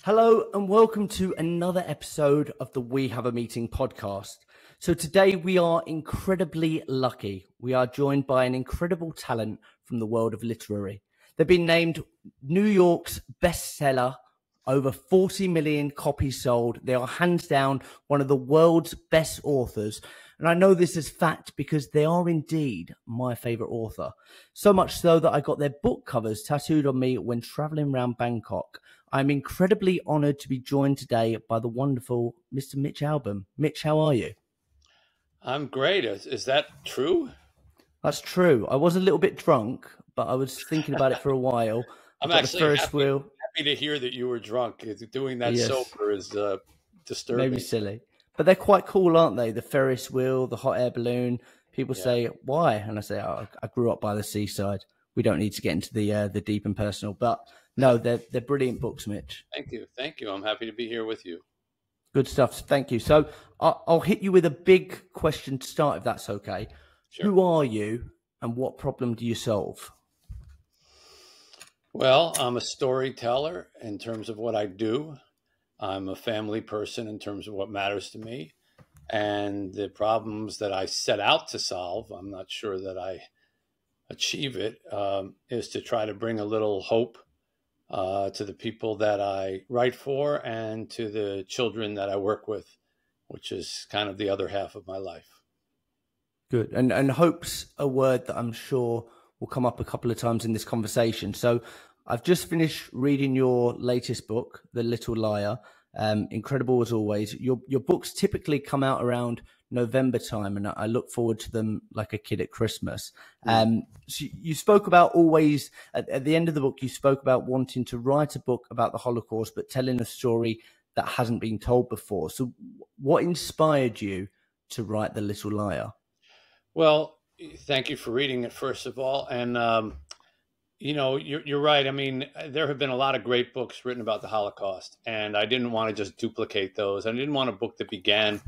Hello and welcome to another episode of the We Have a Meeting podcast. So today we are incredibly lucky. We are joined by an incredible talent from the world of literary. They've been named New York's bestseller, over 40 million copies sold. They are hands down one of the world's best authors. And I know this is fact because they are indeed my favorite author. So much so that I got their book covers tattooed on me when traveling around Bangkok. I'm incredibly honored to be joined today by the wonderful Mr. Mitch Albom. Mitch, how are you? I'm great. Is that true? That's true. I was a little bit drunk, but I was thinking about it for a while. I'm actually happy to hear that you were drunk. Doing that sober is disturbing. Maybe silly. But they're quite cool, aren't they? The Ferris wheel, the hot air balloon. People say, why? And I say, I grew up by the seaside. We don't need to get into the deep and personal. But no, they're brilliant books, Mitch. Thank you. I'm happy to be here with you. Good stuff. Thank you. So I'll hit you with a big question to start, if that's okay. Sure. Who are you and what problem do you solve? Well, I'm a storyteller in terms of what I do. I'm a family person in terms of what matters to me. And the problems that I set out to solve, I'm not sure that I achieve it, is to try to bring a little hope to the people that I write for and to the children that I work with, which is kind of the other half of my life. Good. And hope's a word that I'm sure will come up a couple of times in this conversation. So I've just finished reading your latest book, The Little Liar. Incredible as always. Your books typically come out around November time, and I look forward to them like a kid at Christmas. So you spoke about always, at the end of the book, you spoke about wanting to write a book about the Holocaust, but telling a story that hasn't been told before. So what inspired you to write The Little Liar? Well, thank you for reading it, first of all. And, you're right. I mean, there have been a lot of great books written about the Holocaust, and I didn't want to just duplicate those. I didn't want a book that began,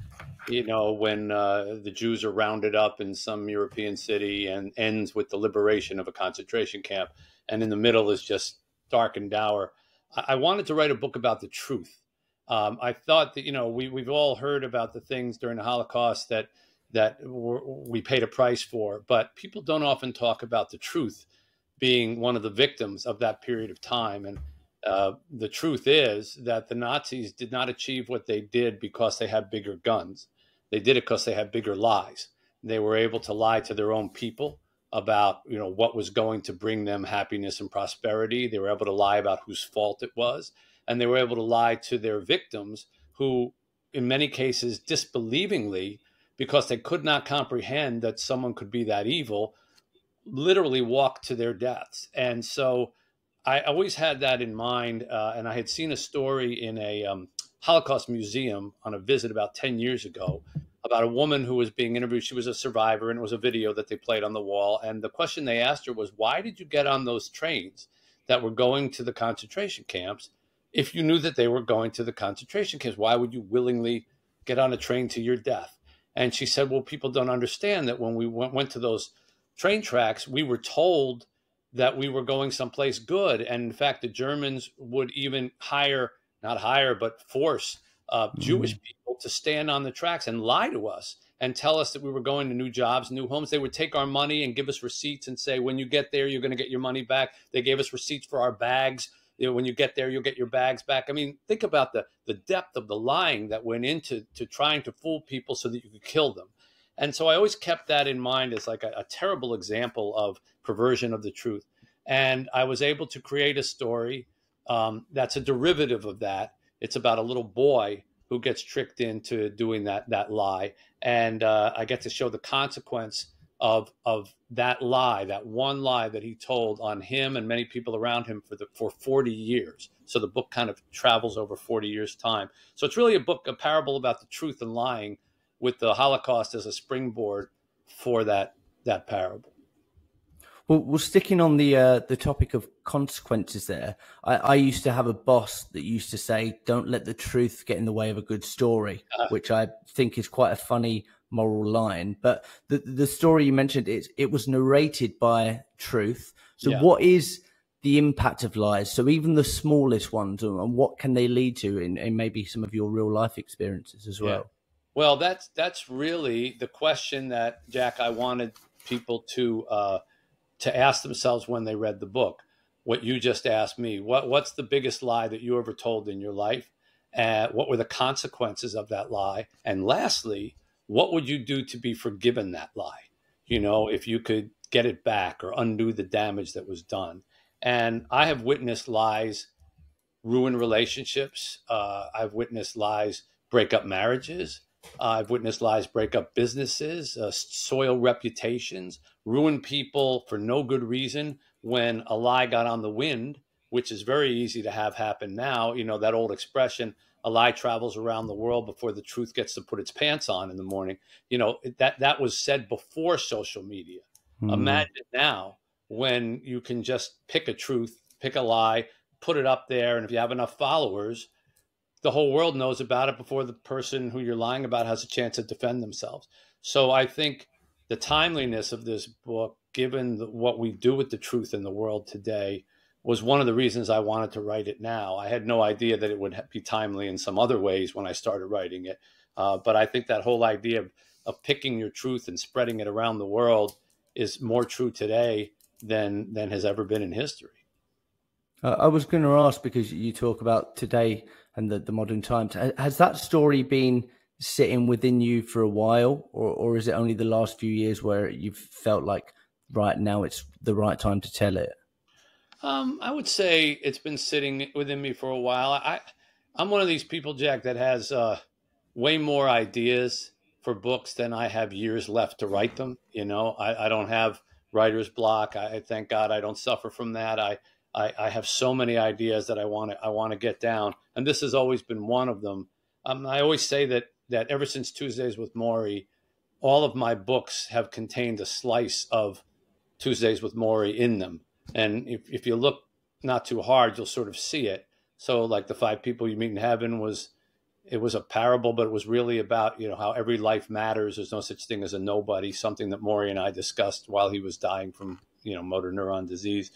when the Jews are rounded up in some European city and ends with the liberation of a concentration camp, and in the middle is just dark and dour. I wanted to write a book about the truth. I thought that, we've all heard about the things during the Holocaust that we paid a price for, but people don't often talk about the truth being one of the victims of that period of time. And the truth is that the Nazis did not achieve what they did because they had bigger guns. They did it because they had bigger lies. They were able to lie to their own people about, what was going to bring them happiness and prosperity. They were able to lie about whose fault it was. And they were able to lie to their victims who, in many cases, disbelievingly, because they could not comprehend that someone could be that evil, literally walked to their deaths. And so I always had that in mind. And I had seen a story in a Holocaust museum on a visit about 10 years ago about a woman who was being interviewed. She was a survivor, and it was a video that they played on the wall. And the question they asked her was, why did you get on those trains that were going to the concentration camps if you knew that they were going to the concentration camps? Why would you willingly get on a train to your death? And she said, well, people don't understand that when we went to those train tracks, we were told that we were going someplace good. And in fact, the Germans would even force Jewish people to stand on the tracks and lie to us and tell us that we were going to new jobs, new homes. They would take our money and give us receipts and say, when you get there, you're going to get your money back. They gave us receipts for our bags. When you get there, you'll get your bags back. I mean, think about the depth of the lying that went into trying to fool people so that you could kill them. And so I always kept that in mind as like a terrible example of perversion of the truth. And I was able to create a story that's a derivative of that. It's about a little boy who gets tricked into doing that lie. And I get to show the consequence of that lie, that one lie that he told on him and many people around him for 40 years. So the book kind of travels over 40 years' time. So it's really a parable about the truth and lying, with the Holocaust as a springboard for that parable. Well, we're sticking on the topic of consequences there. I used to have a boss that used to say, don't let the truth get in the way of a good story, which I think is quite a funny moral line. But the story you mentioned, it was narrated by truth. So what is the impact of lies. So even the smallest ones, and what can they lead to in maybe some of your real life experiences as well? Well, that's really the question that, Jack, I wanted people to ask themselves when they read the book. What you just asked me, what's the biggest lie that you ever told in your life? What were the consequences of that lie? And lastly, what would you do to be forgiven that lie? You know, if you could get it back or undo the damage that was done. And I have witnessed lies ruin relationships. I've witnessed lies break up marriages. I've witnessed lies break up businesses, soil reputations, ruin people for no good reason when a lie got on the wind, which is very easy to have happen now. You know, that old expression, a lie travels around the world before the truth gets to put its pants on in the morning. You know, that was said before social media. Imagine now when you can just pick a truth, pick a lie, put it up there, and if you have enough followers, the whole world knows about it before the person who you're lying about has a chance to defend themselves. So I think the timeliness of this book, given what we do with the truth in the world today, was one of the reasons I wanted to write it now. I had no idea that it would be timely in some other ways when I started writing it. But I think that whole idea of picking your truth and spreading it around the world is more true today than has ever been in history. I was going to ask, because you talk about today and the modern times, has that story been sitting within you for a while, or is it only the last few years where you've felt like right now it's the right time to tell it? I would say it's been sitting within me for a while. I'm one of these people, Jack, that has way more ideas for books than I have years left to write them. You know, I don't have writer's block. I thank God I don't suffer from that. I have so many ideas that I want to get down, and this has always been one of them. I always say that ever since Tuesdays with Morrie, all of my books have contained a slice of Tuesdays with Morrie in them. And if you look not too hard, you'll sort of see it. So like the 5 people you meet in heaven was a parable, but it was really about, you know, how every life matters. There's no such thing as a nobody, something that Morrie and I discussed while he was dying from, you know, motor neuron disease.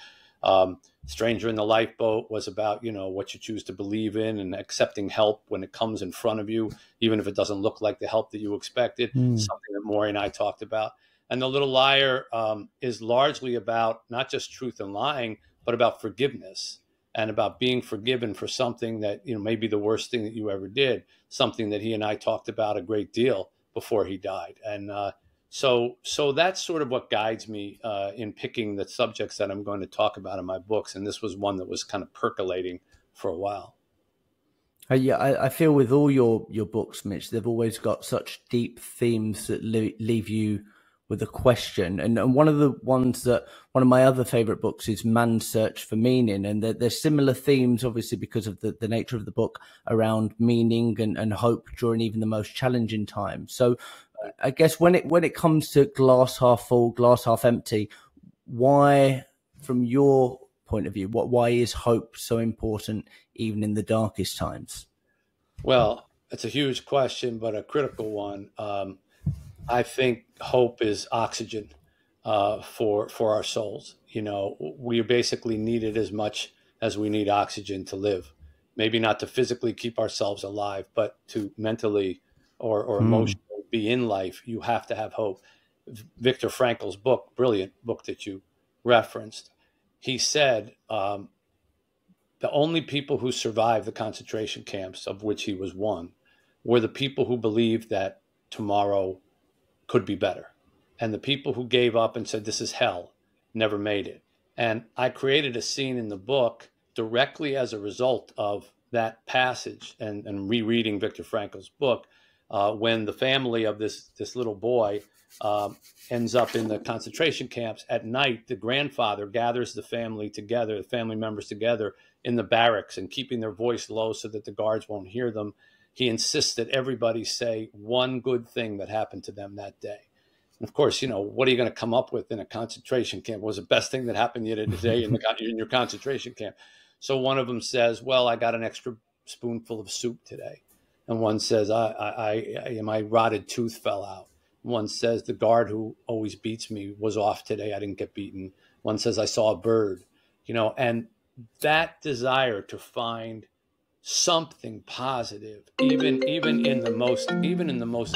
Stranger in the Lifeboat was about, you know, what you choose to believe in and accepting help when it comes in front of you, even if it doesn't look like the help that you expected, something that Morrie and I talked about. And The Little Liar is largely about not just truth and lying, but about forgiveness and about being forgiven for something that, you know, maybe the worst thing that you ever did, something that he and I talked about a great deal before he died. And so that's sort of what guides me in picking the subjects that I'm going to talk about in my books. And this was one that was kind of percolating for a while. Yeah, I feel with all your books, Mitch, they've always got such deep themes that leave you with a question. And one of the ones that, one of my other favorite books is Man's Search for Meaning. And there's similar themes, obviously, because of the nature of the book around meaning and hope during even the most challenging times. So I guess when it comes to glass half full, glass half empty, why, from your point of view, why is hope so important even in the darkest times? Well, it's a huge question, but a critical one. I think hope is oxygen for our souls. You know, we basically need it as much as we need oxygen to live. Maybe not to physically keep ourselves alive, but to mentally or emotionally be in life. You have to have hope. Viktor Frankl's book, brilliant book that you referenced, he said the only people who survived the concentration camps, of which he was one, were the people who believed that tomorrow could be better. And the people who gave up and said, this is hell, never made it. And I created a scene in the book directly as a result of that passage and rereading Viktor Frankl's book, when the family of this little boy ends up in the concentration camps. At night, the grandfather gathers the family together, the family members together in the barracks, and keeping their voice low so that the guards won't hear them. He insists that everybody say one good thing that happened to them that day. And of course, you know, what are you going to come up with in a concentration camp? What was the best thing that happened to you today in your concentration camp? So one of them says, well, I got an extra spoonful of soup today. And one says, my rotted tooth fell out. One says, the guard who always beats me was off today. I didn't get beaten. One says, I saw a bird. and that desire to find something positive, even in the most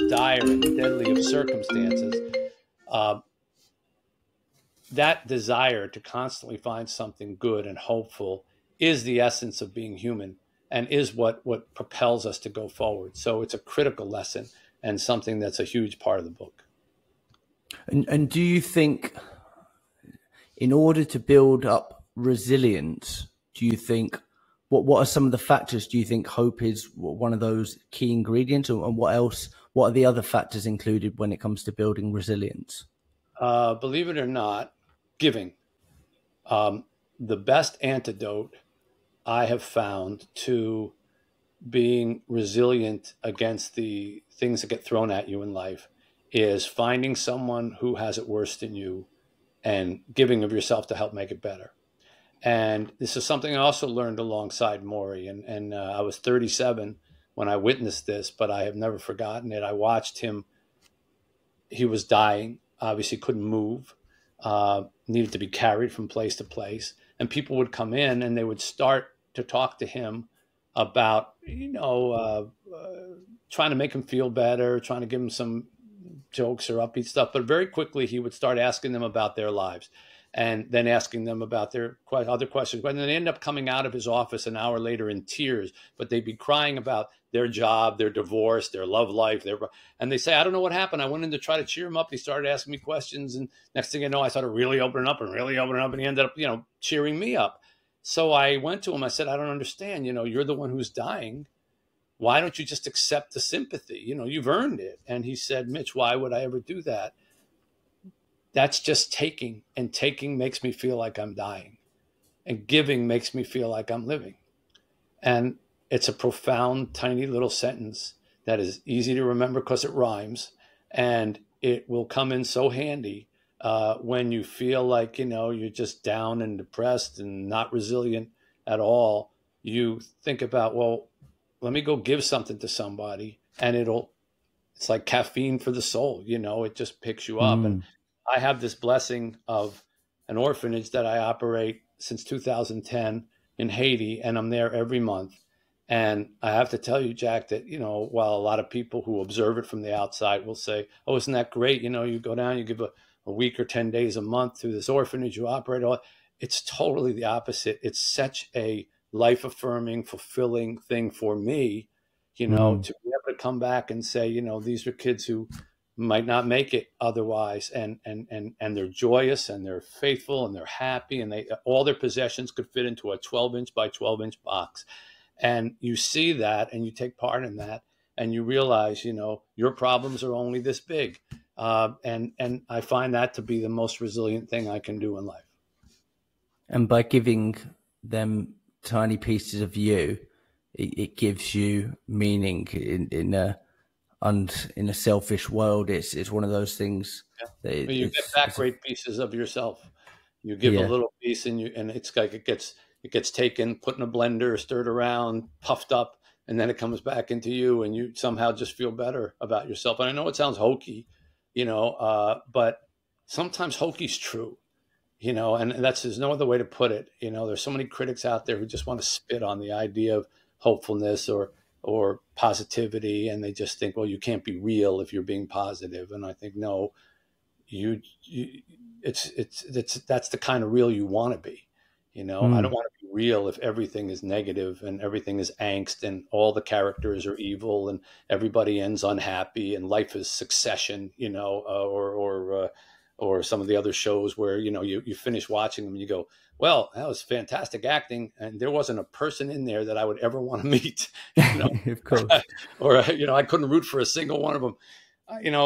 dire and deadly of circumstances, that desire to constantly find something good and hopeful is the essence of being human, and is what propels us to go forward. So it's a critical lesson, and something that's a huge part of the book. And do you think, in order to build up resilience, do you think, what are some of the factors? Do you think hope is one of those key ingredients, and what else? What are the other factors included when it comes to building resilience? Believe it or not, giving. The best antidote I have found to being resilient against the things that get thrown at you in life is finding someone who has it worse than you and giving of yourself to help make it better. And this is something I also learned alongside Morrie. And I was 37 when I witnessed this, but I have never forgotten it. I watched him. He was dying, obviously couldn't move, needed to be carried from place to place. And people would come in and they would start to talk to him about, trying to make him feel better, trying to give him some jokes or upbeat stuff. But very quickly, he would start asking them about their lives, and then asking them about their other questions. And then they end up coming out of his office an hour later in tears, but they'd be crying about their job, their divorce, their love life. And they say, I don't know what happened. I went in to try to cheer him up. He started asking me questions. And next thing I know, I started really opening up. And he ended up, cheering me up. So I went to him. I said, I don't understand. You're the one who's dying. Why don't you just accept the sympathy? You've earned it. And he said, Mitch, why would I ever do that? That's just taking, and taking makes me feel like I'm dying, and giving makes me feel like I'm living. And it's a profound, tiny little sentence that is easy to remember because it rhymes, and it will come in so handy when you feel like, you're just down and depressed and not resilient at all. You think about, well, let me go give something to somebody, and it's like caffeine for the soul. It just picks you up. And I have this blessing of an orphanage that I operate since 2010 in Haiti, and I'm there every month. And I have to tell you, Jack, that, while a lot of people who observe it from the outside will say, oh, isn't that great? You go down, you give a week or 10 days a month to this orphanage you operate. It's totally the opposite. It's such a life-affirming, fulfilling thing for me, to be able to come back and say, these are kids who might not make it otherwise, and they're joyous, and they're faithful, and they're happy, and all their possessions could fit into a 12-inch by 12-inch box. And you see that, and you take part in that, and you realize, your problems are only this big. And I find that to be the most resilient thing I can do in life. And by giving them tiny pieces of you, it gives you meaning in a selfish world. It's one of those things. Yeah. You get back great pieces of yourself. You give a little piece, and it's like it gets taken, put in a blender, stirred around, puffed up, and then it comes back into you, and you somehow just feel better about yourself. And I know it sounds hokey, but sometimes hoky's true, and there's no other way to put it. There's so many critics out there who just want to spit on the idea of hopefulness or positivity, and they just think, well, you can't be real if you're being positive. And I think, no, that's the kind of real you want to be. I don't want to be real if everything is negative and everything is angst and all the characters are evil and everybody ends unhappy and life is Succession, or some of the other shows where, you finish watching them and you go, well, that was fantastic acting, and there wasn't a person in there that I would ever want to meet, Of course. Or, I couldn't root for a single one of them.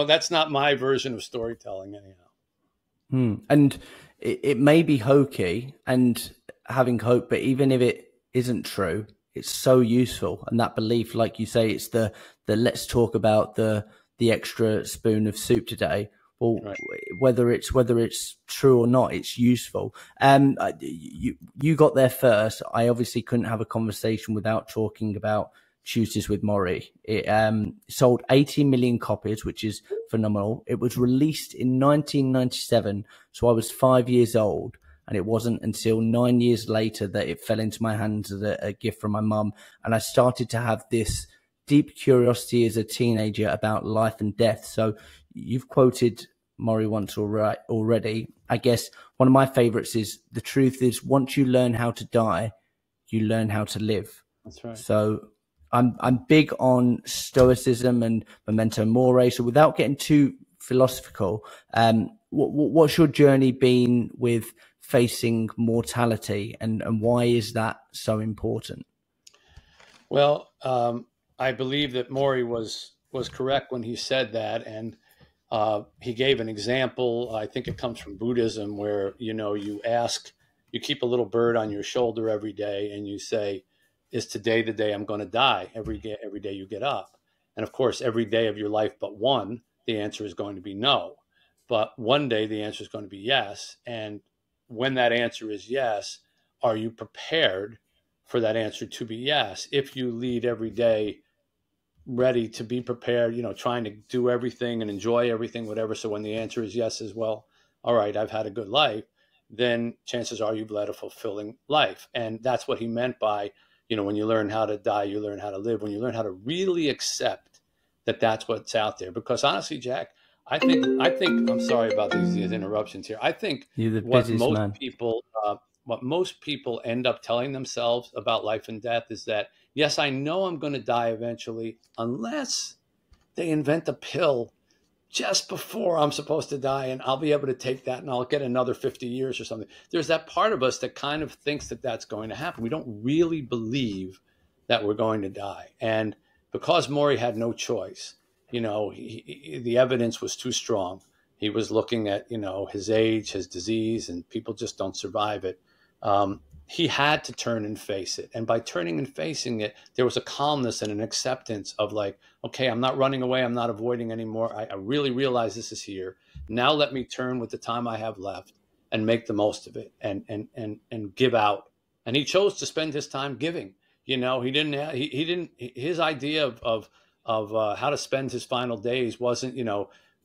That's not my version of storytelling anyhow. And it may be hokey and having hope, but even if it isn't true, it's so useful. And that belief, like you say, it's the let's talk about the extra spoon of soup today. Well, right. whether it's true or not, it's useful. You got there first. I obviously couldn't have a conversation without talking about Tuesdays with Morrie. It sold 80 million copies, which is phenomenal. It was released in 1997, so I was 5 years old, And it wasn't until 9 years later that it fell into my hands as a gift from my mum. And I started to have this deep curiosity as a teenager about life and death. So you've quoted Morrie once already. I guess one of my favorites is, the truth is, once you learn how to die, you learn how to live. That's right. So I'm big on stoicism and memento mori. So without getting too philosophical, what's your journey been with facing mortality, and why is that so important? Well, I believe that Morrie was correct when he said that, and he gave an example. I think it comes from Buddhism, where you keep a little bird on your shoulder every day, and you say, "Is today the day I'm going to die?" Every day you get up, and of course, every day of your life but one, the answer is going to be no. But one day the answer is going to be yes, and when that answer is yes, are you prepared for that answer to be yes? If you lead every day ready to be prepared, trying to do everything and enjoy everything, whatever. So when the answer is yes as well, all right, I've had a good life, then chances are you've led a fulfilling life. And that's what he meant by, when you learn how to die, you learn how to live. When you learn how to really accept that that's what's out there. Because honestly, Jack, I think I'm sorry about these interruptions here. I think You're the busiest man. What most people end up telling themselves about life and death is that, yes, I know I'm going to die eventually, unless they invent a pill just before I'm supposed to die, and I'll be able to take that and I'll get another 50 years or something. There's that part of us that kind of thinks that that's going to happen. We don't really believe that we're going to die. And because Morrie had no choice, the evidence was too strong. He was looking at, his age, his disease, and people just don't survive it. He had to turn and face it. And by turning and facing it, there was a calmness and an acceptance of like, okay, I'm not running away. I'm not avoiding anymore. I really realize this is here. Now let me turn with the time I have left and make the most of it and give out. And he chose to spend his time giving. His idea of how to spend his final days wasn't,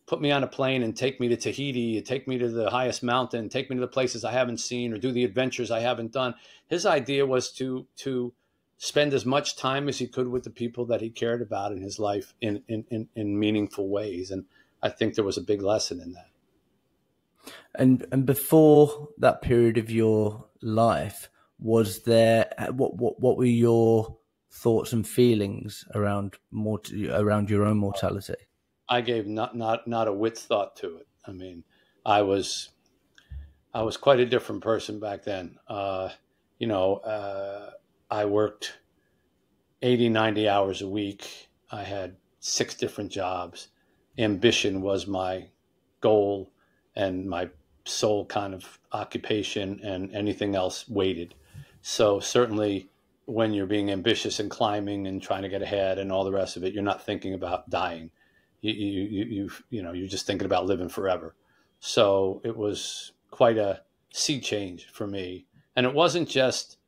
put me on a plane and take me to Tahiti, take me to the highest mountain, take me to the places I haven't seen, or do the adventures I haven't done. His idea was to spend as much time as he could with the people that he cared about in his life in meaningful ways. And I think there was a big lesson in that. And before that period of your life, was there, what were your thoughts and feelings around your own mortality? I gave not a whit's thought to it. I mean, I was quite a different person back then. I worked 80, 90 hours a week. I had 6 different jobs. Ambition was my goal and my sole kind of occupation, and anything else waited. So certainly when you're being ambitious and climbing and trying to get ahead and all the rest of it, you're not thinking about dying. You're just thinking about living forever. So it was quite a sea change for me. And it wasn't just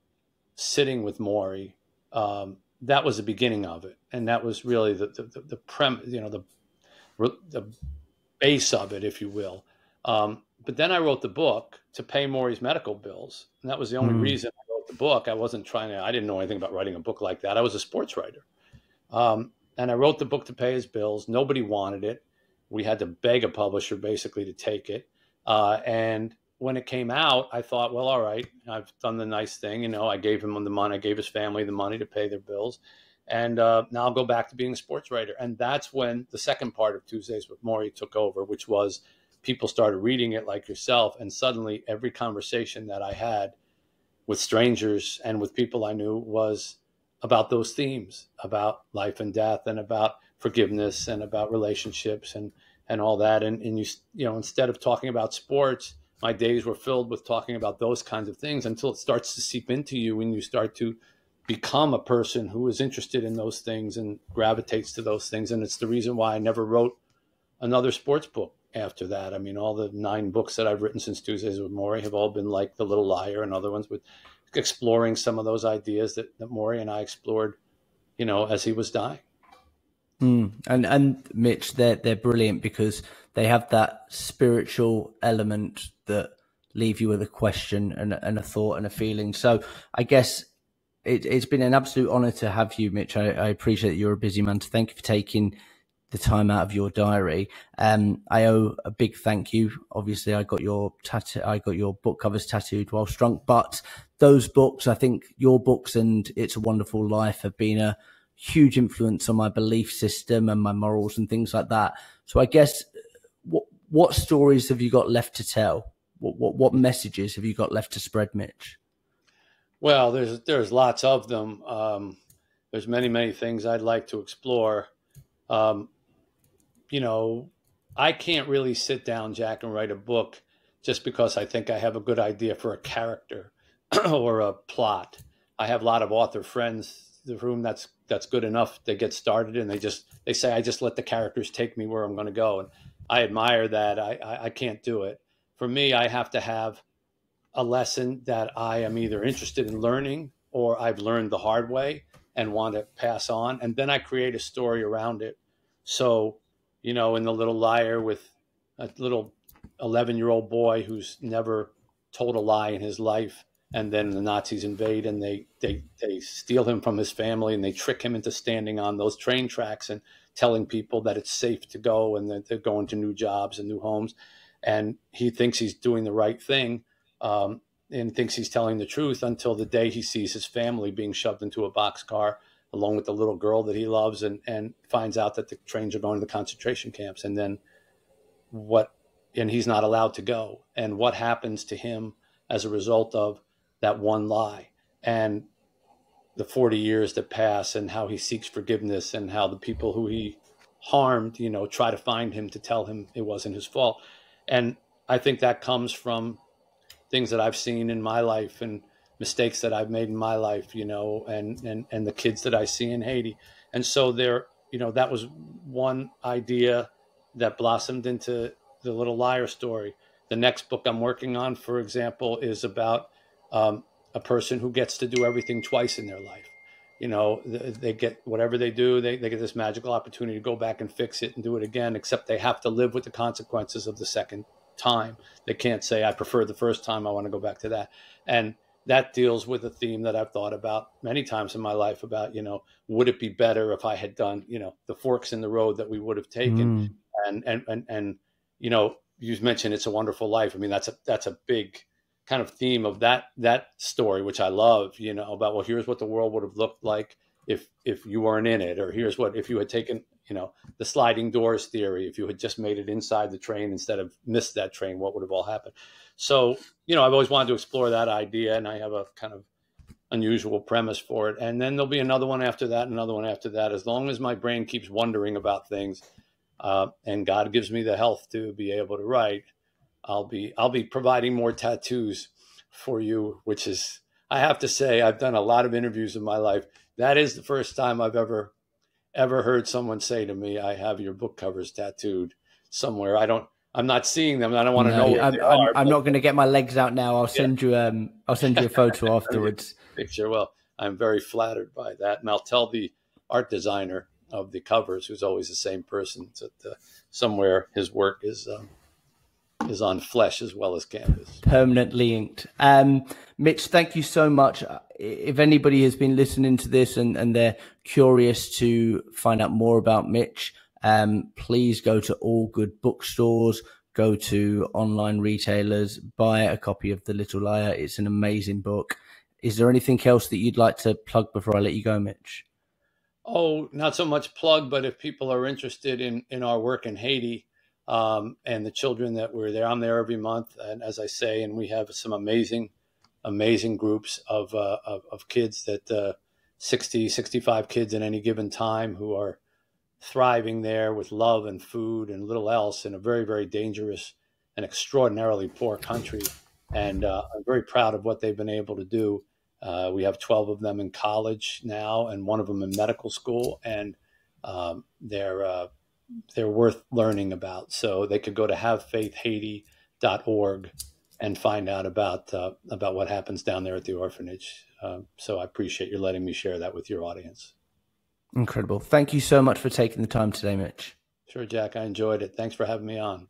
sitting with Morrie. That was the beginning of it. And that was really the base of it, if you will. But then I wrote the book to pay Morrie's medical bills. And that was the only reason I wrote the book. I didn't know anything about writing a book like that. I was a sports writer. And I wrote the book to pay his bills. Nobody wanted it. We had to beg a publisher basically to take it. And when it came out, I thought, well, all right, I've done the nice thing. I gave him the money. I gave his family the money to pay their bills. And now I'll go back to being a sports writer. And that's when the second part of Tuesdays with Morrie took over, which was people started reading it like yourself. And suddenly every conversation that I had with strangers and with people I knew was about those themes, about life and death, and about forgiveness, and about relationships, and all that. And instead of talking about sports, my days were filled with talking about those kinds of things, until it starts to seep into you and you start to become a person who is interested in those things and gravitates to those things. And it's the reason why I never wrote another sports book after that. I mean, all the 9 books that I've written since Tuesdays with Morrie have all been like The Little Liar and other ones with exploring some of those ideas that Morrie and I explored, as he was dying. And Mitch, they're brilliant because they have that spiritual element that leave you with a question and a thought and a feeling. So I guess it's been an absolute honor to have you, Mitch. I appreciate that you're a busy man. Thank you for taking the time out of your diary. I owe a big thank you. Obviously, I got your book covers tattooed while drunk, but those books, I think your books and It's a Wonderful Life have been a huge influence on my belief system and my morals and things like that. So I guess what stories have you got left to tell? What messages have you got left to spread, Mitch? Well, there's lots of them. There's many things I'd like to explore. You know, I can't really sit down, Jack, and write a book just because I think I have a good idea for a character or a plot. I have a lot of author friends, the room that's good enough. They get started and they say, I just let the characters take me where I'm going to go. And I admire that. I can't do it. For me, I have to have a lesson that I am either interested in learning or I've learned the hard way and want to pass on. And then I create a story around it. So, you know, in The Little Liar, with a little 11-year-old boy who's never told a lie in his life, and then the Nazis invade and they steal him from his family and they trick him into standing on those train tracks and telling people that it's safe to go and that they're going to new jobs and new homes. And he thinks he's doing the right thing, and thinks he's telling the truth until the day he sees his family being shoved into a boxcar along with the little girl that he loves, and finds out that the trains are going to the concentration camps. And then and he's not allowed to go. And what happens to him as a result of that one lie, and the 40 years that pass, and how he seeks forgiveness, and how the people who he harmed, you know, try to find him to tell him it wasn't his fault. And I think that comes from things that I've seen in my life and mistakes that I've made in my life, you know, and the kids that I see in Haiti. And so you know, that was one idea that blossomed into The Little Liar story. The next book I'm working on, for example, is about a person who gets to do everything twice in their life. You know, they get whatever they do, they get this magical opportunity to go back and fix it and do it again, except they have to live with the consequences of the second time. They can't say, I prefer the first time, I want to go back to that. And that deals with a theme that I've thought about many times in my life about, you know, would it be better if I had done, you know, the forks in the road that we would have taken? And you know, you mentioned It's a Wonderful Life. I mean, that's a big kind of theme of that story, which I love, you know, about, well, here's what the world would have looked like if you weren't in it, or here's what, if you had taken, you know, the sliding doors theory, if you had just made it inside the train instead of missed that train, what would have all happened? So, you know, I've always wanted to explore that idea, and I have a kind of unusual premise for it. And then there'll be another one after that, another one after that, as long as my brain keeps wondering about things, and God gives me the health to be able to write. I'll be providing more tattoos for you, which is, I have to say, I've done a lot of interviews in my life. That is the first time I've ever heard someone say to me, I have your book covers tattooed somewhere. I'm not seeing them. I don't want to know where they are. I'm not going to get my legs out now. I'll send you a photo afterwards. Picture. Well, I'm very flattered by that. And I'll tell the art designer of the covers, who's always the same person, that somewhere his work is on flesh as well as canvas. Permanently inked. Mitch, thank you so much. If anybody has been listening to this and they're curious to find out more about Mitch, please go to all good bookstores, go to online retailers, buy a copy of The Little Liar. It's an amazing book. Is there anything else that you'd like to plug before I let you go, Mitch? Oh, not so much plug, but if people are interested in our work in Haiti, and the children that were there, I'm there every month. And as I say, and we have some amazing groups of kids, that 60, 65 kids at any given time, who are thriving there with love and food and little else in a very, very dangerous and extraordinarily poor country. And I'm very proud of what they've been able to do. We have 12 of them in college now, and one of them in medical school, and they're worth learning about. So they could go to havefaithhaiti.org and find out about what happens down there at the orphanage. So I appreciate you letting me share that with your audience. Incredible. Thank you so much for taking the time today, Mitch. Sure, Jack. I enjoyed it. Thanks for having me on.